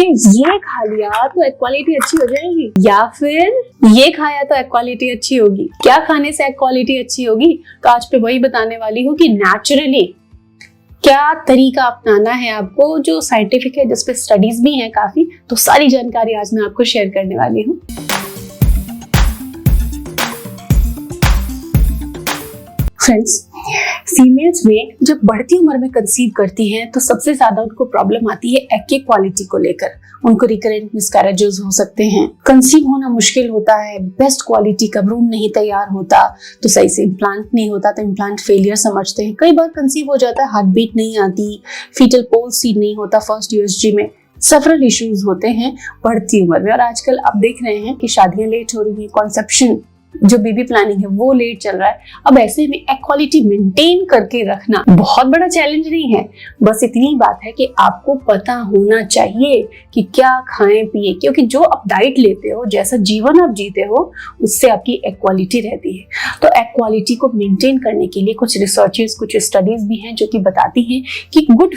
कि ये खा लिया तो एग क्वालिटी अच्छी हो जाएगी, या फिर ये खाया तो एग क्वालिटी अच्छी होगी। क्या खाने से एग क्वालिटी अच्छी होगी? तो आज पे वही बताने वाली हूँ कि नेचुरली क्या तरीका अपनाना है आपको, जो साइंटिफिक है, जिसपे स्टडीज भी हैं काफी। तो सारी जानकारी आज मैं आपको शेयर करने वाली हूँ। फ्रेंड्स, फीमेल्स में जब बढ़ती उम्र में कंसीव करती हैं तो सबसे ज्यादा उनको प्रॉब्लम आती है एग की क्वालिटी को लेकर। उनको रिकरेंट मिसकैरेजेस हो सकते हैं, कंसीव होना मुश्किल होता है, बेस्ट क्वालिटी का भ्रूण नहीं तैयार होता, तो सही से इम्प्लांट नहीं होता तो इम्प्लांट फेलियर समझते हैं। कई बार कंसीव हो जाता है, हार्ट बीट नहीं आती, फीटल पोल सीड नहीं होता फर्स्ट यूएसजी में। सेवरल इश्यूज होते हैं बढ़ती उम्र में। और आजकल आप देख रहे हैं कि शादियां लेट हो रही है, कॉन्सेप्शन जो बेबी प्लानिंग है वो लेट चल रहा है। अब ऐसे में एग क्वालिटी मेंटेन करके रखना बहुत बड़ा चैलेंज नहीं है। बस इतनी बात है कि आपको पता होना चाहिए कि क्या खाएं पिए, क्योंकि जो आप डाइट लेते हो, जैसा जीवन आप जीते हो, उससे आपकी एग क्वालिटी रहती है। तो एग क्वालिटी को मेंटेन करने के लिए कुछ रिसर्चेस, कुछ स्टडीज भी हैं जो कि बताती हैं कि गुड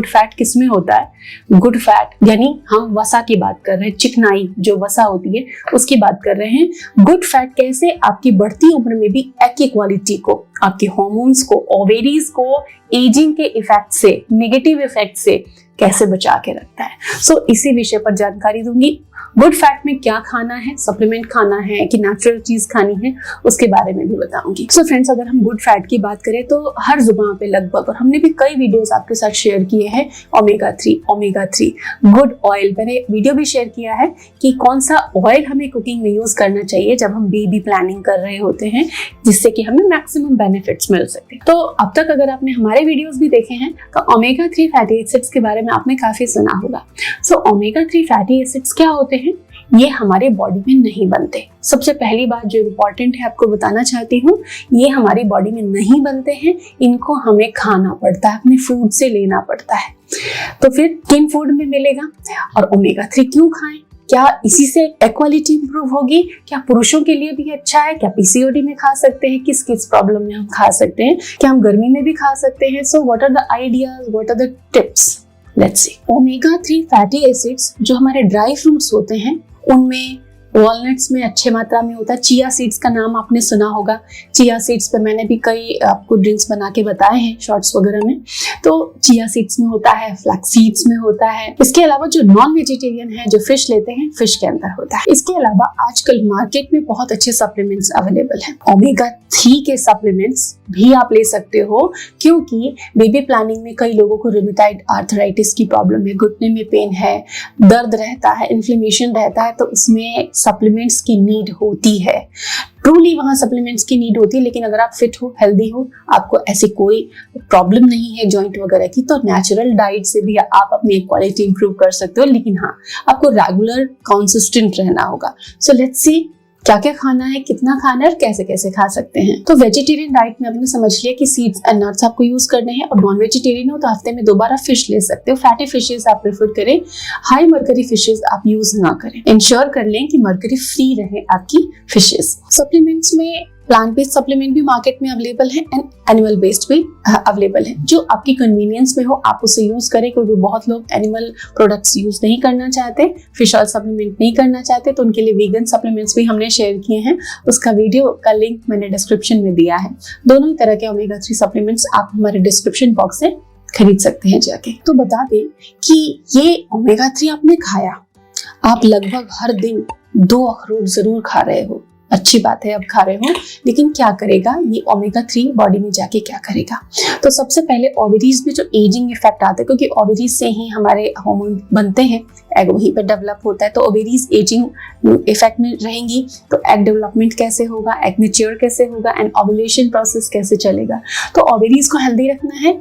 फैट किस में होता है। गुड फैट यानी हम वसा की बात कर रहे हैं, चिकनाई जो वसा होती है उसकी बात कर रहे हैं। गुड फैट कैसे आपकी बढ़ती उम्र में भी एग की क्वालिटी को, आपके हार्मोन्स को, ओवेरीज को एजिंग के इफेक्ट से, नेगेटिव इफेक्ट से कैसे बचा के रखता है। सो इसी विषय पर जानकारी दूंगी। गुड फैट में क्या खाना है, सप्लीमेंट खाना है कि नेचुरल चीज खानी है, उसके बारे में भी बताऊंगी। सो फ्रेंड्स, अगर हम गुड फैट की बात करें तो हर जुबान पे लगभग, और हमने भी कई वीडियोस आपके साथ शेयर किए हैं, ओमेगा 3 गुड ऑयल, मैंने वीडियो भी शेयर किया है कि कौन सा ऑयल हमें कुकिंग में यूज करना चाहिए जब हम बेबी प्लानिंग कर रहे होते हैं, जिससे कि हमें मैक्सिमम बेनिफिट्स मिल सके। तो अब तक अगर आपने हमारे वीडियोस भी देखे हैं तो ओमेगा 3 फैटी एसिड्स के बारे में आपने काफी सुना होगा। सो ओमेगा 3 फैटी एसिड्स क्या होते हैं? ये हमारे बॉडी में नहीं बनते। सबसे पहली बात जो इम्पोर्टेंट है आपको बताना चाहती हूँ, ये हमारी बॉडी में नहीं बनते हैं, इनको हमें खाना पड़ता है, अपने फूड से लेना पड़ता है। तो फिर किन फूड में मिलेगा और ओमेगा 3 क्यों खाएं? क्या इसी से एग क्वालिटी इंप्रूव होगी? क्या पुरुषों के लिए भी अच्छा है? क्या पीसीओडी में खा सकते हैं? किस किस प्रॉब्लम में हम खा सकते हैं? क्या हम गर्मी में भी खा सकते हैं? So what are the ideas, what are the tips? Let's see. Omega 3 fatty acids जो हमारे ड्राई फ्रूट्स होते हैं उनमें, वॉलनट्स में अच्छे मात्रा में होता है। चिया सीड्स का नाम आपने सुना होगा। चिया सीड्स पे मैंने भी कई आपको ड्रिंक्स बना के बताए हैं शॉर्ट्स वगैरह में। तो चिया सीड्स में होता है, फ्लैक्स सीड्स में होता है। इसके अलावा जो नॉन वेजिटेरियन है, जो फिश लेते हैं, फिश के अंदर होता है। इसके अलावा आजकल मार्केट में बहुत अच्छे सप्लीमेंट्स अवेलेबल हैं। ओमेगा 3 के सप्लीमेंट्स भी आप ले सकते हो, क्योंकि बेबी प्लानिंग में कई लोगों को रूमेटॉइड आर्थराइटिस की प्रॉब्लम है, घुटने में पेन है, दर्द रहता है, इन्फ्लेमेशन रहता है, तो उसमें सप्लीमेंट्स की नीड होती है। ट्रूली वहां सप्लीमेंट्स की नीड होती है। लेकिन अगर आप फिट हो, हेल्दी हो, आपको ऐसी कोई प्रॉब्लम नहीं है जॉइंट वगैरह की, तो नेचुरल डाइट से भी आप अपनी क्वालिटी इंप्रूव कर सकते हो। लेकिन हाँ, आपको रेगुलर कंसिस्टेंट रहना होगा। सो लेट्स सी क्या क्या खाना है, कितना खाना है और कैसे कैसे खा सकते हैं। तो वेजिटेरियन डाइट में आपने समझ लिया कि सीड्स एंड नट्स आपको यूज करने हैं, और नॉन वेजिटेरियन हो तो हफ्ते में 2 बार फिश ले सकते हो। फैटी फिशेस आप प्रेफर करें, हाई मर्करी फिशेस आप यूज ना करें। इंश्योर कर लें कि मर्करी फ्री रहे आपकी फिशेस। सप्लीमेंट्स में प्लांट बेस्ड सप्लीमेंट भी मार्केट में अवेलेबल है एंड एनिमल बेस्ड भी अवेलेबल है। जो आपकी कन्वीनियंस में हो आप उसे यूज करें, क्योंकि बहुत लोग एनिमल प्रोडक्ट्स यूज नहीं करना चाहते, फिश ऑयल सप्लीमेंट नहीं करना चाहते, तो उनके लिए वीगन सप्लीमेंट्स भी हमने शेयर किए हैं। उसका वीडियो का लिंक मैंने डिस्क्रिप्शन में दिया है। दोनों ही तरह के ओमेगा 3 सप्लीमेंट्स आप हमारे डिस्क्रिप्शन बॉक्स से खरीद सकते हैं जाके। तो बता दें कि ये ओमेगा 3 आपने खाया, आप लगभग हर दिन 2 अखरोट जरूर खा रहे हो। अच्छी बात है, अब खा रहे हो, लेकिन क्या करेगा ये ओमेगा 3 बॉडी में जाके क्या करेगा? तो सबसे पहले ओवरीज में जो एजिंग इफेक्ट आता है, क्योंकि ओवरीज से ही हमारे हार्मोन बनते हैं, एग वहीं पे डेवलप होता है, तो ओवरीज एजिंग इफेक्ट में रहेंगी तो एग डेवलपमेंट कैसे होगा, एग मैच्योर कैसे होगा एंड ओव्यूलेशन प्रोसेस कैसे चलेगा। तो ओवरीज को हेल्दी रखना है,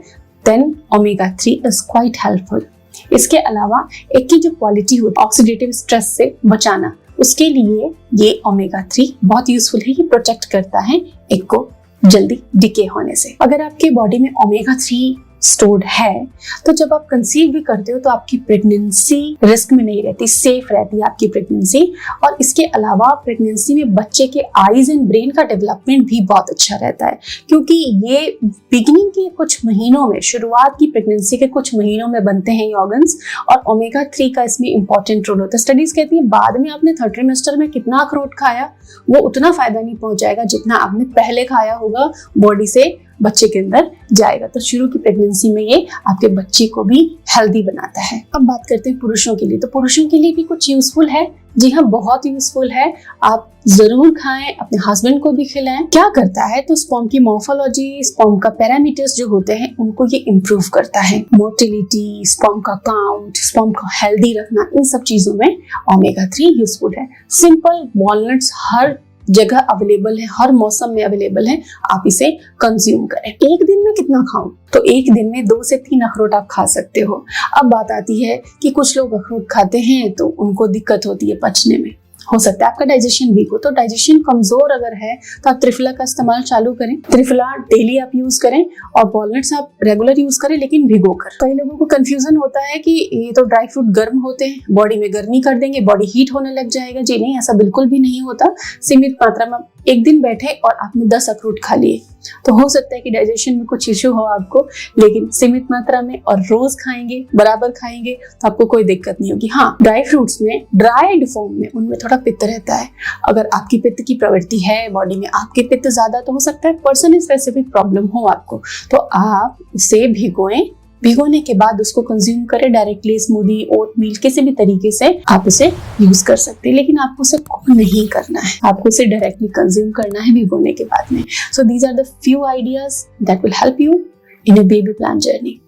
then omega 3 is quite helpful. इसके अलावा एग की जो क्वालिटी होती है, ऑक्सीडेटिव स्ट्रेस से बचाना, उसके लिए ये ओमेगा 3 बहुत यूजफुल है। ये प्रोटेक्ट करता है एग को जल्दी डिके होने से। अगर आपके बॉडी में ओमेगा 3 स्टोर्ड है, तो जब आप कंसीव भी करते हो तो आपकी प्रेगनेंसी रिस्क में नहीं रहती, सेफ रहती है आपकी प्रेगनेंसी। और इसके अलावा प्रेगनेंसी में बच्चे के आईज एंड ब्रेन का डेवलपमेंट भी बहुत अच्छा रहता है, क्योंकि ये बिगिनिंग के कुछ महीनों में, शुरुआत की प्रेगनेंसी के कुछ महीनों में बनते हैं ये ऑर्गन्स, और ओमेगा 3 का इसमें इंपॉर्टेंट रोल होता है। स्टडीज कहती है बाद में आपने थर्ड ट्रिमेस्टर में कितना अखरोट खाया वो उतना फायदा नहीं पहुंचाएगा जितना आपने पहले खाया होगा, बॉडी से बच्चे के अंदर जाएगा। तो शुरू की प्रेगनेंसी में ये आपके बच्चे को भी हेल्दी बनाता है। अब बात करते हैं पुरुषों के लिए, तो पुरुषों के लिए भी कुछ यूजफुल है। जी हाँ, बहुत यूजफुल है, आप जरूर खाएं, अपने हस्बैंड को भी खिलाएं। क्या करता है, तो स्पर्म की मॉर्फोलॉजी, स्पर्म का पैरामीटर्स जो होते हैं उनको ये इम्प्रूव करता है। मोटिलिटी, स्पर्म का काउंट, स्पर्म को हेल्दी रखना, इन सब चीजों में ओमेगा 3 यूजफुल है। सिंपल वॉलनट्स हर जगह अवेलेबल है, हर मौसम में अवेलेबल है, आप इसे कंज्यूम करें। एक दिन में कितना खाऊं, तो एक दिन में 2 से 3 अखरोट आप खा सकते हो। अब बात आती है कि कुछ लोग अखरोट खाते हैं तो उनको दिक्कत होती है पचने में, हो सकता है आपका डाइजेशन वीक हो। तो डाइजेशन कमजोर अगर है तो आप त्रिफला का इस्तेमाल चालू करें। त्रिफला डेली आप यूज करें और वॉलनट्स आप रेगुलर यूज करें, लेकिन भिगोकर। कई लोगों को कंफ्यूजन होता है कि ये तो ड्राई फ्रूट गर्म होते हैं, बॉडी में गर्मी कर देंगे, बॉडी हीट होने लग जाएगा। जी नहीं, ऐसा बिल्कुल भी नहीं होता। सीमित मात्रा में एक दिन बैठे और आपने 10 अखरोट खा लिए तो हो सकता है कि डाइजेशन में कुछ इश्यू हो आपको, लेकिन सीमित मात्रा में और रोज खाएंगे, बराबर खाएंगे तो आपको कोई दिक्कत नहीं होगी। हाँ, ड्राई फ्रूट्स में ड्राइड फॉर्म में उनमें थोड़ा पित्त रहता है। अगर आपकी पित्त की प्रवृत्ति है बॉडी में, आपके पित्त ज्यादा, तो हो सकता है पर्सन स्पेसिफिक प्रॉब्लम हो आपको, तो आप उसे भिगोएं। भिगोने के बाद उसको कंज्यूम करें डायरेक्टली, स्मूदी, ओटमील, किसी भी तरीके से आप उसे यूज कर सकते हैं, लेकिन आपको उसे कुक नहीं करना है, आपको उसे डायरेक्टली कंज्यूम करना है भिगोने के बाद में। So these are the few ideas that will help you in a baby plan journey.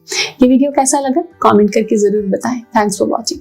ये वीडियो कैसा लगा कमेंट करके जरूर बताएं। Thanks for watching.